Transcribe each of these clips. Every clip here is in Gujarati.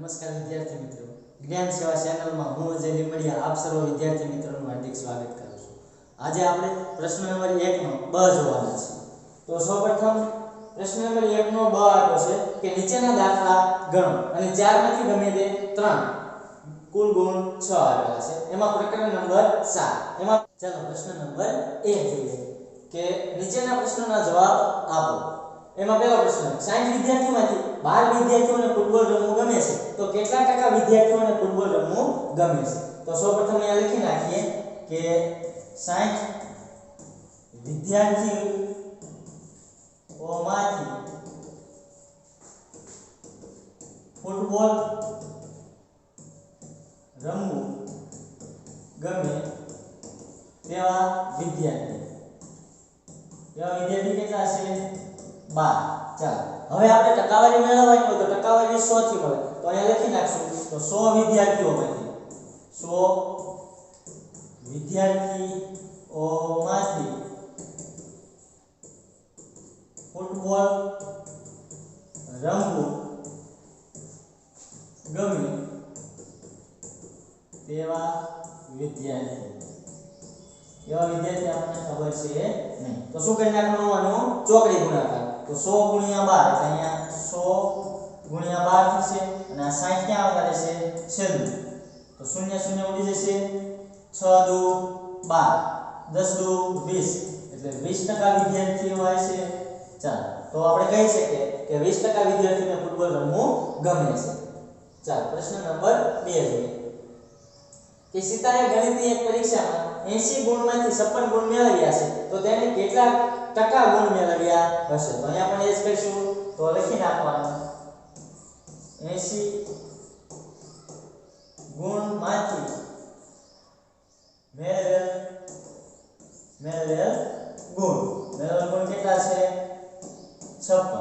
નમસ્કાર વિદ્યાર્થી મિત્રો, જ્ઞાન સેવા ચેનલમાં હું અજય લીંબડિયા આપ સર્વ વિદ્યાર્થી મિત્રોનું હાર્દિક સ્વાગત કરું છું। આજે આપણે પ્રશ્ન નંબર 1 નો બ જોવાનો છે। તો સૌપ્રથમ પ્રશ્ન નંબર 1 નો બ આપ્યો છે કે નીચેના દાખલા ગણો અને 4 માંથી ગમે તે 3 કુલ ગુણ 6 આવેલા છે। એમાં પ્રકરણ નંબર 7 એમાં ચાલો પ્રશ્ન નંબર 1 જોઈએ કે નીચેના પ્રશ્નોના જવાબ આપો। એમાં પહેલો પ્રશ્ન 60 વિદ્યાર્થીઓમાંથી 12 વિદ્યાર્થીઓને ફૂટબોલ રમવું ગમે છે તો કેટલા ટકા વિદ્યાર્થીઓને ફૂટબોલ રમવું ગમે છે? તો સૌપ્રથમ અહીંયા લખી નાખીએ કે 60 વિદ્યાર્થીઓમાંથી ફૂટબોલ રમવું ગમે તેવા વિદ્યાર્થી કેટલા છે? 12। ચાલો હવે આપણે ટકાવારી મેળવવાની હોય તો ટકાવારી 100 થી મળે તો અહીંયા લખી નાખશું તો 100 વિદ્યાર્થીઓમાંથી ફૂટબોલ રમવું ગમે તેવા વિદ્યાર્થી આપણને ખબર છે નહીં તો શું કરી નાખવાનું આનું ચોકડી ગુણાકાર તો 100 ગુણ્યા 12 એટલે અહીંયા 100 ગુણ્યા 12 થશે અને આ 60 ક્યાં આવતા રહેશે છેદમાં તો 0 0 ઉડી જશે 6 દુ 12 10 દુ 20 એટલે 20% વિદ્યાર્થીઓ હશે। ચાલો તો આપણે કહી શકીએ કે 20% વિદ્યાર્થીઓને ફૂટબોલ રમવું ગમે છે। ચાલો પ્રશ્ન નંબર 2 જોઈએ કે સીતાએ ગણિતની એક પરીક્ષામાં 80 ગુણમાંથી 56 ગુણ મેળવ્યા છે તો તેને કેટલા ટકા ગુણ મેળવ્યા હશે? તો અહીંયા પણ એ જ કરીશું તો લખી નાખવાનું 80 ગુણમાંથી મેળવેલ ગુણ કેટલા છે? 56।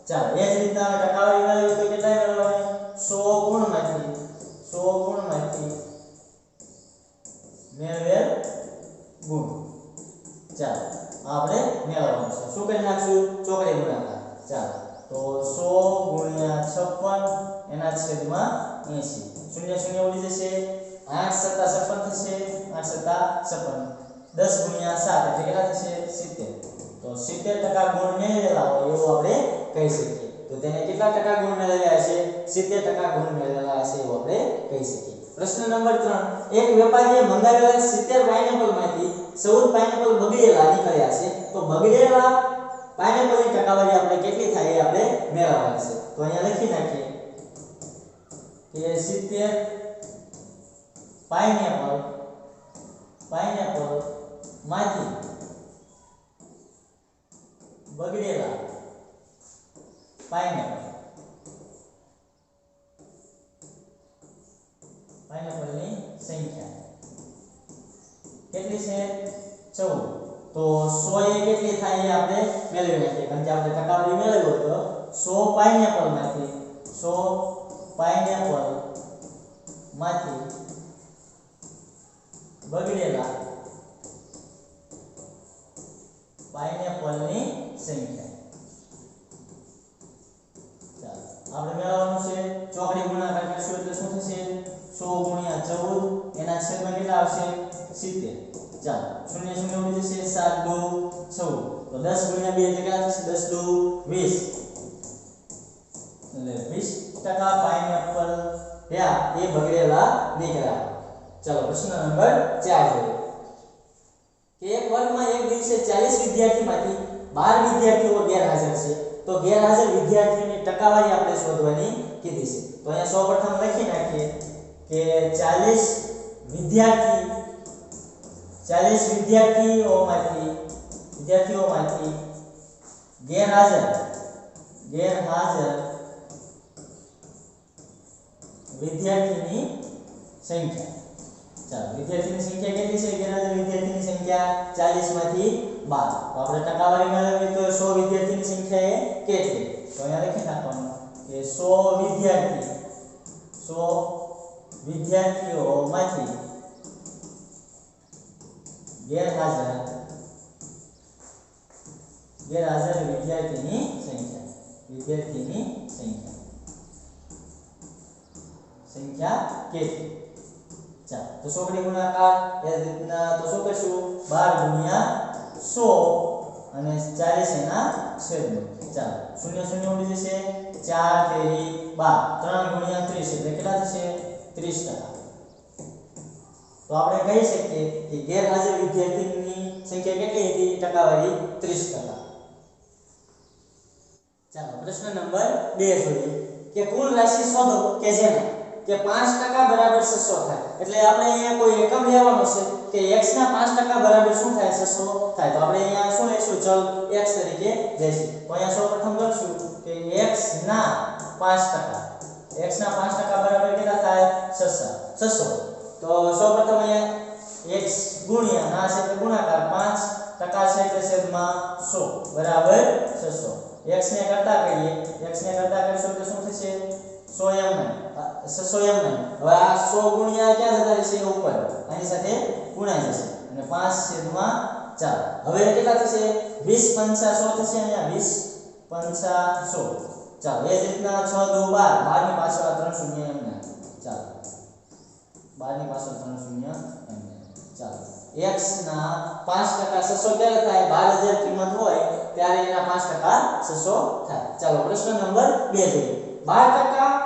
ચાલો એ જ રીતના આપણે ટકાવારી મેળવીએ તો કેટલા મેળવવાની? 100 ગુણમાંથી મેળવેલ ગુણ। ચાલો આપણે મેળવવાનું છે શું કરી નાખશું ચોકડી ગુણાકાર। ચાલો તો 100 ગુણ્યા 56 એના છેદમાં 80 0 0 ઉડી જશે 8 સત્તા 56 થશે 8 સત્તા 56 10 ગુણ્યા 7 એટલે કેટલા થશે 70 તો 70% ગુણ મેળવેલા હોય એવું આપણે કહી શકીએ। તો તેને કેટલા ટકા ગુણ મેળવ્યા હશે? 70% ગુણ મેળવેલા હશે એવું આપણે કહી શકીએ। પ્રશ્ન નંબર 3 એક વેપારીએ મંગાવેલા 70 પાઇનેપલમાંથી 14 પાઇનેપલ બગડેલા નીકળ્યા છે તો બગડેલા પાઇનેપલની ટકાવારી આપણે કેટલી થાય એ આપણે મેળવવાની છે। તો અહીંયા લખી નાખીએ કે 70 પાઇનેપલમાંથી બગડેલા પાઇનેપલની સંખ્યા કેટલી છે? 14। તો 100 એ કેટલી થાય એ આપણે મેળવી નાખીએ કારણ કે આપણે ટકાવારી મેળવ્યો તો 100 પાઇનેપલમાંથી બગડેલા પાઇનેપલની સંખ્યા ચાલો આપણે મેળવવાનું છે ચોકડી ગુણાકાર કરશું એટલે શું થશે 100 ગુણ્યા 14 એના છેદમાં કેટલા આવશે 70। ચાલો 0 0 ઉડી જશે 7 દુ 14 તો 10 ગુણ્યા 2 એટલે કેટલા થશે 10 દુ 20 એટલે 20% પાઇનેપલ એ બગડેલા નીકળ્યા। ચાલો પ્રશ્ન નંબર 4 જોઈએ કે એક વર્ગમાં એક દિવસે 40 વિદ્યાર્થીમાંથી 12 વિદ્યાર્થીઓ ગેરહાજર છે તો ગેરહાજર વિદ્યાર્થીઓની ટકાવારી આપણે શોધવાની કીધી છે। તો અહીંયા સૌપ્રથમ લખી નાખીએ કે 40 વિદ્યાર્થીઓમાંથી ગેરહાજર વિદ્યાર્થીની સંખ્યા। ચાલો વિદ્યાર્થીની સંખ્યા કેટલી છે? ગેરહાજર વિદ્યાર્થીની સંખ્યા 40 માંથી 12 તો આપણે ટકાવારી મેળવીએ તો 100 વિદ્યાર્થીની સંખ્યા એ કેટલી? તો અહીંયા લખી નાખવાનું કે 100 વિદ્યાર્થીઓમાંથી ગેરહાજર વિદ્યાર્થીની સંખ્યા સંખ્યા કેટલી? ચાલો તો 100 વડે ગુણાકાર એ રીતના તો શું કરશું 12 ગુણ્યા 100 અને 40 એના છેદમાં. ચાલો શૂન્ય શૂન્ય ઉડી જશે 4 તેરી 12 3 ગુણ્યા 30 એટલે કેટલા થશે 30%. તો આપણે કહી શકીએ કે ગેરહાજર વિદ્યાર્થીની સંખ્યા કેટલી હતી ટકાવારી 30%. ચાલો પ્રશ્ન નંબર 2 જોઈએ કે કુલ રાશિ શોધો કે જેમાં કે 5% બરાબર 600 થાય. એટલે આપણે અહીંયા કોઈ એકમ લેવાનો છે કે x ના 5% બરાબર શું થાય 600 થાય. તો આપણે અહીંયા શું લઈશું ચલ x તરીકે લઈશું. તો અહીંયા સૌપ્રથમ લખશું કે x ના 5% x ના 5% બરાબર કેટલા થાય 600. તો સૌપ્રથમ અહીંયા x ગુણ્યા ના છે એટલે ગુણાકાર 5% છે એટલે છેદમાં 100 બરાબર 600. x ને કરતા કરીએ x ને કરતા કરીશું તો શું થશે 100m 600m. હવે આ 100 ગુણ્યા ક્યાં જતા રહેશે ઉપર આની સાથે ગુણાઈ જશે અને 5/4. હવે કેટલા થશે 20 પંચા 100 થશે અહીંયા 20 પંચા 100. ચાલો એ જ રીતના 6 દુ 12 12 ની પાછળ 3 શૂન્ય એમને. ચાલો 12 ની પાછળ 3 શૂન્ય એમને. ચાલો x ના 5% 600 ક્યારે થાય 12000 કિંમત હોય ત્યારે એના 5% 600 થાય. ચાલો પ્રશ્ન નંબર 2 જોઈએ 12%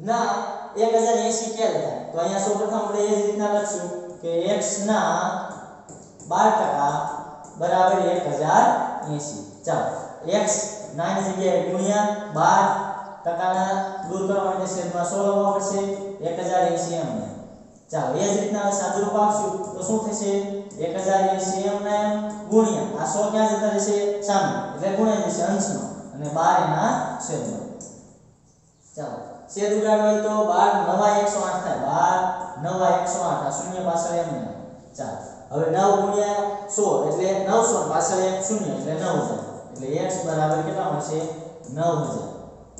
ના 1080 ક્યારે થાય. તો અહીંયા સૌપ્રથમ આપણે એ જ રીતના લખશું કે x ના 12% બરાબર 1080. ચાલો x 9 ની જગ્યાએ ગુણ્યા 12% ના દૂર કરવા માટે છેદમાં 100 લખવા પડશે 1080 એમ. ચાલો એ જ રીતના સાદુરૂપ આપશું તો શું થશે 1080 એમ ના ગુણ્યા આ 100 ક્યાં જતા રહેશે સામે એટલે ગુણાઈ જશે અંશમાં અને 12 એના છેદમાં. ચાલો છેદ ઉડાડો હોય તો 12 9 108 થાય 12 9 108 આ શૂન્ય પાછળ એમ. ચાલો હવે 9 ગુણ્યા 100 એટલે 900 પાછળ એક શૂન્ય એટલે 9000 એટલે x બરાબર કેટલા મળશે 9000.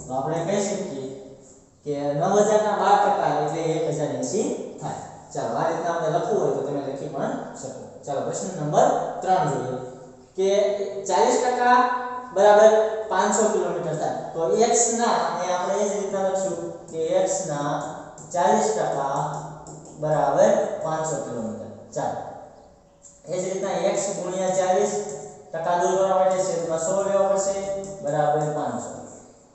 તો આપણે કહી શકીએ કે 9000 ના 12% એટલે 1080 થાય. ચાલો આ રીતે આપણે લખવું હોય તો તમે લખી પણ શકો. ચાલો પ્રશ્ન નંબર 3 જોઈએ કે 40% બરાબર 500 કિલોમીટર થાય. તો x ના એ આપણે એ જ રીતે લખશું કે x ના 40% બરાબર 500 કિલોમીટર. ચાલો એ જ રીતના x ગુણ્યા 40% દૂર કરવા માટે છેદમાં 100 લેવો પડશે બરાબર 500.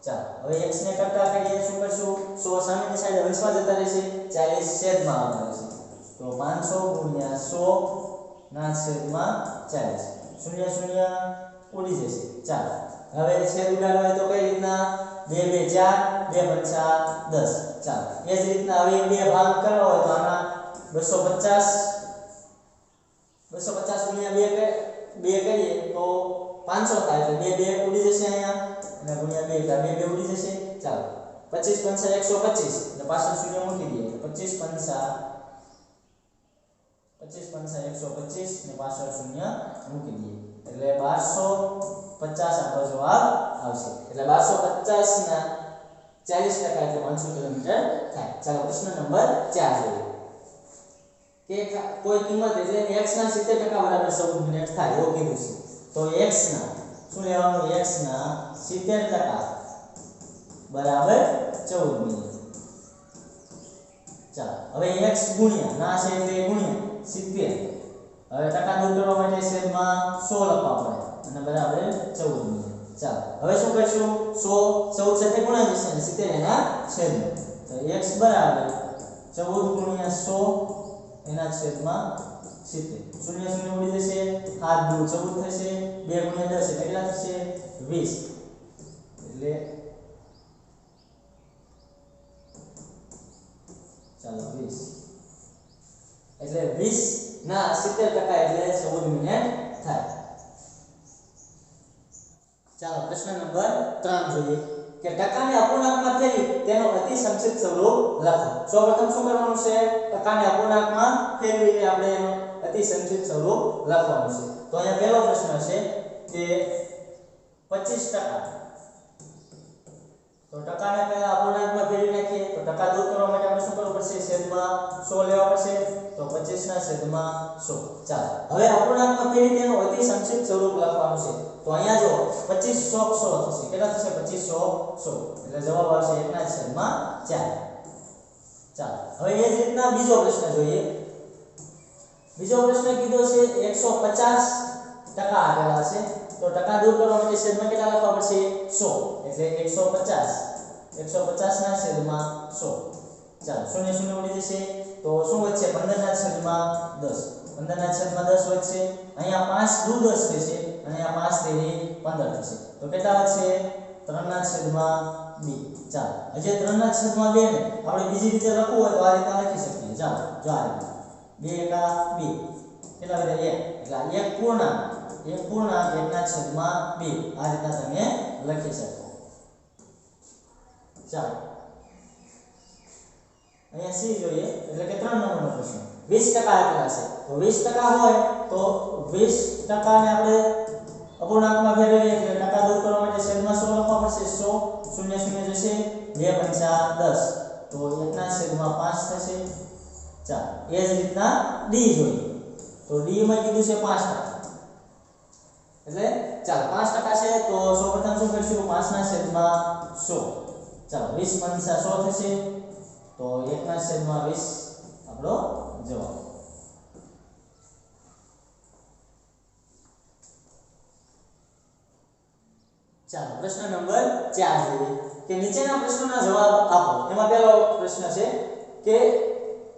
ચાલો હવે x ને કરતા કરીએ શું કરશું 100 સામેની સાઈડે અંશમાં જતા રહેશે 40 છેદમાં આવતા રહેશે. તો 500 ગુણ્યા 100 ના છેદમાં 40 શૂન્ય શૂન્ય ઉડી જશે. ચાલો હવે છેદ ઉડાડવો હોય તો કઈ રીતના 2 2 4 2 પંચા 10. ચાલો એ જ રીતના હવે બે ભાગ કરવા હોય તો આના 250 ગુણ્યા 2 કરીએ તો 500 થાય એટલે 2 2 ઉડી જશે અહીંયા અને ગુણ્યા 2 એટલે 2 2 ઉડી જશે. ચાલો 25 પંચા 125 એટલે પાછળ શૂન્ય મૂકી દઈએ એટલે 25 પંચા 125 ને પાછળ શૂન્ય મૂકી દઈએ એટલે 1250 આપણો જવાબ આવશે. એટલે 1250 ના 40% એટલે 500 કિલોમીટર થાય. ચાલો પ્રશ્ન નંબર 4 જોઈએ કે કોઈ કિંમત એટલે x ના 70% બરાબર 14 મિનિટ થાય એવું કીધું છે. તો x ના શું લેવાનું x ના 70% બરાબર 14 મિનિટ. ચાલો હવે x ગુણ્યા ના છે એટલે ગુણ્યા 70. હવે ટકા દૂર કરવા માટે છેદમાં 100 લખવા પડે અને બરાબર 14 મિનિટ. ચાલો હવે શું કરશું 100 14 સાથે ગુણાઈ જશે અને 70 એના છેદમાં. તો x બરાબર 14 ગુણ્યા 100 એના છેદમાં 70 શૂન્ય શૂન્ય ઉડી જશે 7 દૂર 14 થશે 2 ગુણ્યા 10 એટલે કેટલા થશે 20 એટલે ચાલો 20 એટલે 20 ના 70% એટલે 14 મિનિટ થાય. ચાલો પ્રશ્ન નંબર 3 જોઈએ કે ટકાને અપૂર્ણાંકમાં ફેરવી તેનો અતિ સંક્ષિપ્ત સ્વરૂપ લખો. સૌપ્રથમ શું કરવાનું છે ટકાને અપૂર્ણાંકમાં ફેરવીને આપણે એનો અતિ સંક્ષિપ્ત સ્વરૂપ લખવાનું છે. તો અહીંયા પહેલો પ્રશ્ન છે કે 25%. તો ટકાને પહેલા અપૂર્ણાંકમાં ફેરવી નાખીએ તો ટકા દૂર કરવા માટે આપણે શું કરવું પડશે છેદમાં 100 લેવા પડશે તો 25 ના છેદમાં 100. ચાલો હવે અપૂર્ણાંકમાં ફેરવી તેનો અતિ સંક્ષિપ્ત સ્વરૂપ લખવાનું છે. તો અહીંયા જો 25 100 થશે કેટલા થશે 25 100 100 એટલે જવાબ આવશે 1 ના છેદમાં 4. ચાલો હવે એ જ રીતના બીજો પ્રશ્ન જોઈએ. બીજો પ્રશ્ન કીધો છે 150% આપેલા છે તો ટકા દૂર કરવા માટે છેદમાં કેટલા લખવા પડશે 100 એટલે 150 ના છેદમાં 100. ચાલો શૂન્ય શૂન્ય ઉડી જશે તો શું વધશે 15 ના છેદમાં 10. 15 ના છેદમાં 10 વધશે. અહીંયા 5 દૂ 10 થશે અને આ 5 તેરી 15 થશે તો કેટલા વધશે 3 ના છેદમાં 2. ચાલો હજી 3 ના છેદમાં 2 ને આપણે બીજી રીતે લખવું હોય તો આ રીતે લખી શકીએ. ચાલો જો આ રીતે 2 એકા 2 કેટલા વધે 1 એટલે 1 પૂર્ણાંક 1 ના છેદમાં 2 આ રીતના તમે લખી શકો. ચાલો અહીંયા સી જોઈએ એટલે કે 3 નંબરનો પ્રશ્ન 20% આપેલા છે તો 20% હોય તો 20% ને આપણે અપૂર્ણાંકમાં ફેરવીએ એટલે ટકા દૂર કરવા માટે છેદમાં 100 લખવા પડશે. 100 શૂન્ય શૂન્ય જશે 2 પંચા 10 તો 1 ના છેદમાં 5 થશે. ચાલો એ જ રીતના ડી જોઈએ તો ડી માં કીધું છે 5%. એટલે ચાલો 5% છે તો સૌપ્રથમ શું કરશું 5 ના છેદમાં 100. ચાલો 20 પંચા 100 થશે તો 1 ના છેદમાં 20 આપણો જવાબ. ચાલો પ્રશ્ન નંબર 4 જોઈએ કે નીચેના પ્રશ્નોના જવાબ આપો. એમાં પહેલો પ્રશ્ન છે કે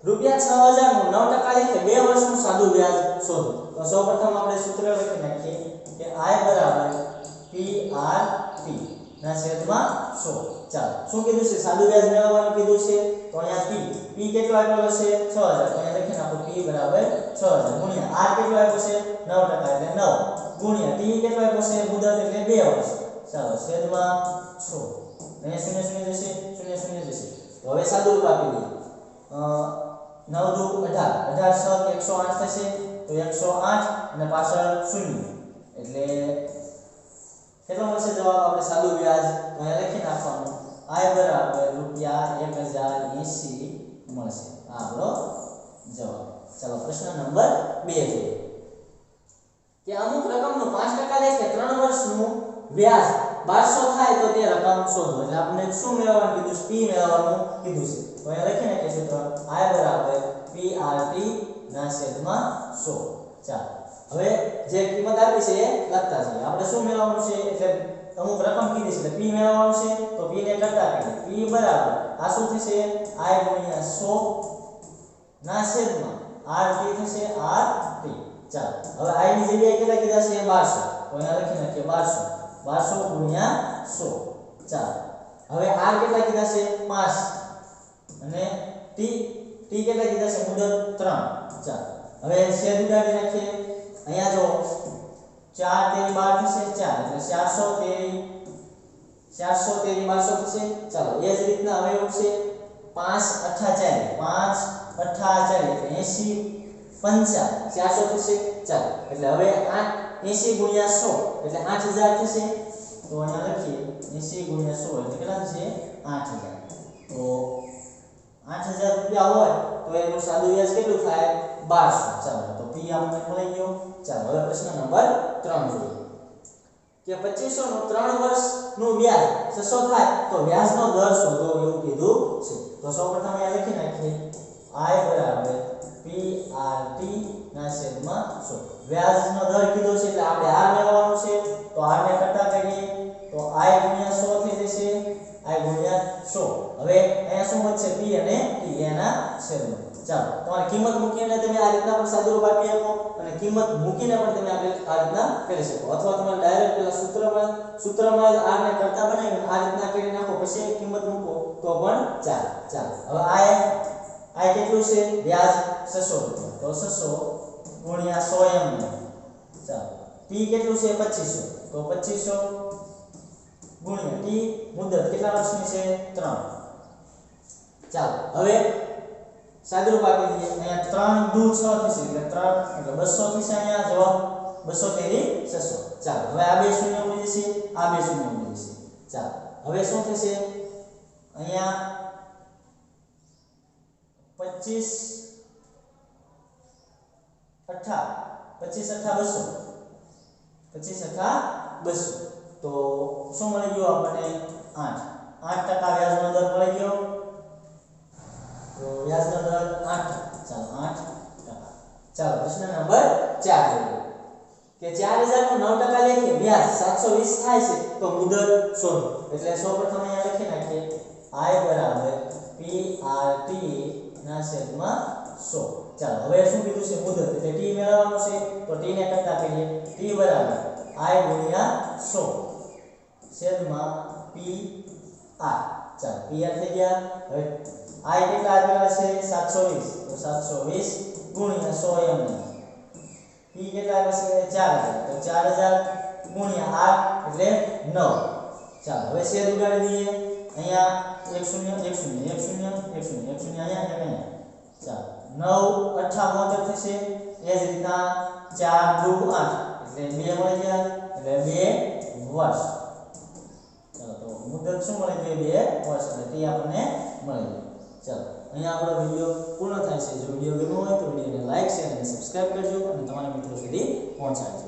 ₹6000 નું 9% લેખે 2 વર્ષનું સાદું વ્યાજ શોધો. તો સૌપ્રથમ આપણે સૂત્ર લખી નાખીએ કે I PRT ના છેદમાં 100. ચાલો શું કીધું છે સાદું વ્યાજ મેળવવાનું કીધું છે તો અહીંયા p કેટલો આપેલો છે 6000 તો અહીંયા લખી નાખો p = 6000 ગુણ્યા r કેટલો આપ્યો છે 9% એટલે 9 ગુણ્યા t કેટલો આપ્યો છે મુદત એટલે 2 વર્ષ. ચાલો છેદમાં 6 અહીંયા શૂન્ય શૂન્ય જશે શૂન્ય શૂન્ય જશે તો હવે સાદું રૂપ આપી દઈએ 9 દુ 18 18 108 થશે તો 108 અને પાછળ 0 એટલે કેટલો મળશે જવાબ આપણે સાદું વ્યાજ તો અહીંયા લખી નાખવાનું I = ₹1080 મળશે. આ આપણો જવાબ. ચાલો પ્રશ્ન નંબર 2 જોઈએ કે અમુક રકમનું 5% લેખે 3 વર્ષનું વ્યાજ 1200 થાય તો તે રકમ શોધો. એટલે આપણે શું મેળવવાનું કીધું છે p મેળવવાનું કીધું છે તો અહીંયા લખી નાખીએ સૂત્ર I PRT ના છેદમાં 100. ચાલો હવે જે કિંમત આપી છે એ લખતા જઈએ. આપણે શું મેળવવાનું છે એટલે અમુક રકમ કીધી છે એટલે p મેળવવાનું છે તો p ને કરતા કરીએ p બરાબર આ શું થશે I * 100 ના છેદમાં RT થશે RT. ચાલો હવે I ની જગ્યાએ કેટલા કીધા છે 1200 તો અહીંયા લખી નાખીએ 1200 ગુણ્યા 100. ચાલો હવે R કેટલા કીધા છે 5 અને t કેટલા કીધા છે મુદત 3. ચાલો હવે છેદ ઉડાડી નાખીએ. અહીંયા જો 4 તેરી 12 થશે 4 એટલે 400 તેરી 1200 થશે. ચાલો એ જ રીતના હવે ઉડશે 5 8 4 એટલે 80 પંચા 400 થશે. ચાલો એટલે હવે 80 ગુણ્યા 100 એટલે 8000 થશે તો અહીંયા લખીએ 80 ગુણ્યા 100 એટલે કેટલા થશે 8000. તો 8000 રૂપિયા હોય તો એનું સાદું વ્યાજ કેટલું થાય 1200. ચાલો તો p આપણને મળી ગયો. ચાલો હવે પ્રશ્ન નંબર 3 જોઈએ કે 2500 નું 3 વર્ષનું વ્યાજ 600 થાય તો વ્યાજનો દર શોધો એવું કીધું છે. તો સૌપ્રથમ અહીંયા લખી નાખીએ I PRT ના છેદમાં 100. વ્યાજનો દર કીધો છે એટલે આપણે r મેળવવાનું છે તો r ને કરતા કરીએ તો I * 100 થઈ જશે I * 100. હવે અહીંયા શું વધશે p અને t એના છેદમાં. ચાલો તમારી કિંમત મૂકીને તમે આ રીતના પણ સાદું રૂપ આપી શકો અને કિંમત મૂકીને પણ તમે આ રીતના કરી શકો અથવા તમે ડાયરેક્ટ પેલા સૂત્રમાં r ને કરતા બનાવીને આ રીતના કરી નાખો પછી કિંમત મૂકો તો પણ ચાલે. ચાલો હવે I કેટલું છે વ્યાજ 600 રૂપિયા તો 600 ગુણ્યા 100 એમ. ચાલો p કેટલું છે 2500 તો 2500 ગુણ્યા t મુદત કેટલા વર્ષની છે 3. ચાલો હવે સાદુરૂપ આપી દઈએ. અહીંયા 3 દુ 6 થશે એટલે 3 એટલે 200 થશે. અહીંયા જવાબ 200 તેરી 600. ચાલો હવે આ બે શૂન્ય ઉડી જશે આ બે શૂન્ય ઉડી જશે. ચાલો હવે શું થશે અહીંયા 25 8 200 તો શું મળી ગયું આપણને 8% વ્યાજનો દર મળી ગયો. તો વ્યાસનો દર 8 ચાલો 8%. ચાલો પ્રશ્ન નંબર 4 જોઈએ કે 4000 નો 9% લેખે વ્યાસ 720 થાય છે તો મુદત શોધો. એટલે સૌપ્રથમ અહીંયા લખી નાખીએ I બરાબર PRT ના છેદમાં 100. ચાલો હવે શું કીધું છે મુદત એટલે t મેળવવાનું છે તો t ને કરતા કરીએ t બરાબર I ગુણ્યા 100 છેદમાં PR. ચાલો PR થઈ ગયા. હવે I કેટલા આપેલા છે 720 તો 720 ગુણ્યા 100 એમને. P કેટલા છે 4000 તો 4000 ગુણ્યા 8 એટલે 9. ચાલો હવે છેદ ઉડાડી દઈએ અહીંયા 1 0 1 0 1 0 1 0 1 0 અહીંયા. ચાલો 9 8 થશે. એ જ રીતના 4 2 8 એટલે 2 મળી ગયા એટલે 2 વર્ષ. ચાલો તો મુદત શું મળી ગઈ 2 વર્ષ એટલે તે આપણને મળી ગયું. ચાલો અહીંયા આપણો વિડિયો પૂર્ણ થાય છે. જો વિડિયો ગમ્યો હોય તો વિડિયોને લાઈક શેર અને સબસ્ક્રાઇબ કરજો અને તમારા મિત્રો સુધી પહોંચાડજો.